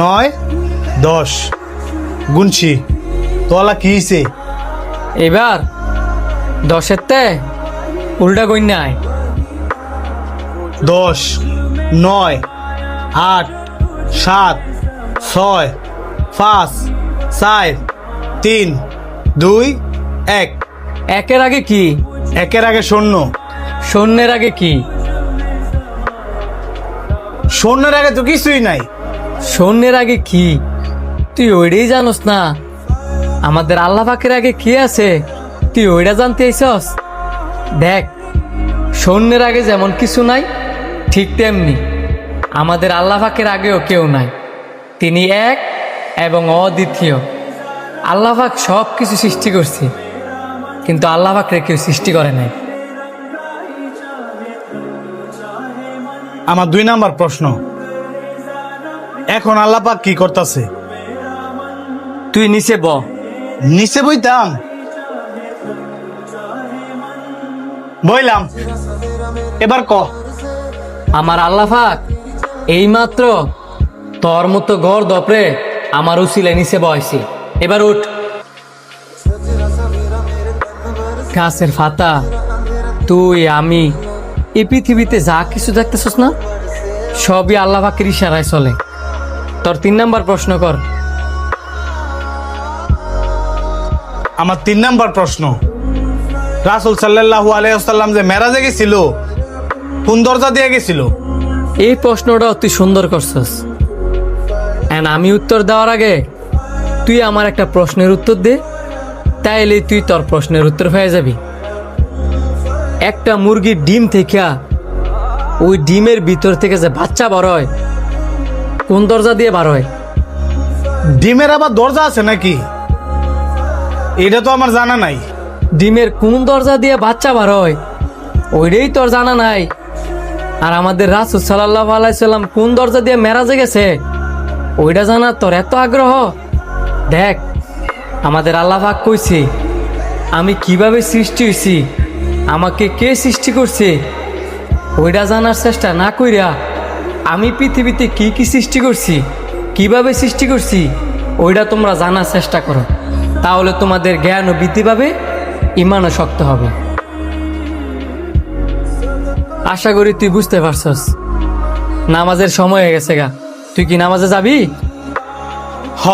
9 10 গুনছি তোলা কি হইছে? এবার 10-এর তে উল্টা গই নাই। 10 9 8 7 6 5 4 3 2 1। একের আগে কি? একের আগে শূন্য। শূন্যের আগে কি? শূন্যের আগে তো কিছুই নাই। শূন্যের আগে কি তুই ওইটাই জানোস না? আমাদের আল্লাহ পাকের আগে কি আছে তুই ওইটা জানতে আইছস? দেখ, শূন্যের আগে যেমন কিছু নাই, ঠিক তেমনি আমাদের আল্লাহ পাকের আগেও কেউ নাই। তিনি এক এবং অদ্বিতীয়। আল্লাহ পাক সব কিছু সৃষ্টি করছে, কিন্তু আল্লাহ পাকরে কেউ সৃষ্টি করে নাই। আমার 2 নাম্বার প্রশ্ন, এখন আল্লাহ পাক কি করতেছে? তুই নিচে ব। নিচে বইতাম, বইলাম, এবার ক। আমার আল্লাহ পাক এইমাত্র তোর মতো ঘর দপরে আমার উসিলে নিচে বয়সি। এবার উঠ। গাছের পাতা, তুই, আমি, এই পৃথিবীতে যা কিছু দেখতেছস না, সবই আল্লাহ পাকের ইশারায় চলে। তোর 3 নাম্বার প্রশ্ন কর। আমার 3 নাম্বার প্রশ্ন, রাসূল সাল্লাল্লাহু আলাইহি ওয়াসাল্লাম যে মেরাজে গেছিল কোন দরজা দিয়ে গেছিল? এই প্রশ্নটা তুই সুন্দর করছস। এন্ড আমি উত্তর দেওয়ার আগে তুই আমার একটা প্রশ্নের উত্তর দে, তাইলে তুই তোর প্রশ্নের উত্তর পেয়ে যাবি। একটা মুরগির ডিম থেকে, ওই ডিমের ভিতর থেকে যে বাচ্চা বার হয়, কোন দরজা দিয়ে বার হয়? ডিমের আবার দরজা আছে নাকি? এটা তো আমার জানা নাই। ডিমের কোন দরজা দিয়ে বাচ্চা বার হয় ওইটাই তোর জানা নাই। আর আমাদের রাসূল সাল্লাল্লাহু আলাইহি সাল্লাম কোন দরজা দিয়ে মেরাজে গেছে ওইটা জানা তোর এত আগ্রহ? দেখ, আমাদের আল্লাহ পাক কইছে আমি কিভাবে সৃষ্টি হয়েছি, আমাকে কে সৃষ্টি করছে, ওইটা জানার চেষ্টা না কইরা আমি পৃথিবীতে কি কি সৃষ্টি করছি, কিভাবে সৃষ্টি করছি, ওইটা তোমরা জানার চেষ্টা করো। তাহলে তোমাদের জ্ঞানও বৃদ্ধি পাবে, ইমানও শক্ত হবে। আশা করি তুই বুঝতে পারছস। নামাজের সময় হয়ে গেছে গা, তুই কি নামাজে যাবি? হ।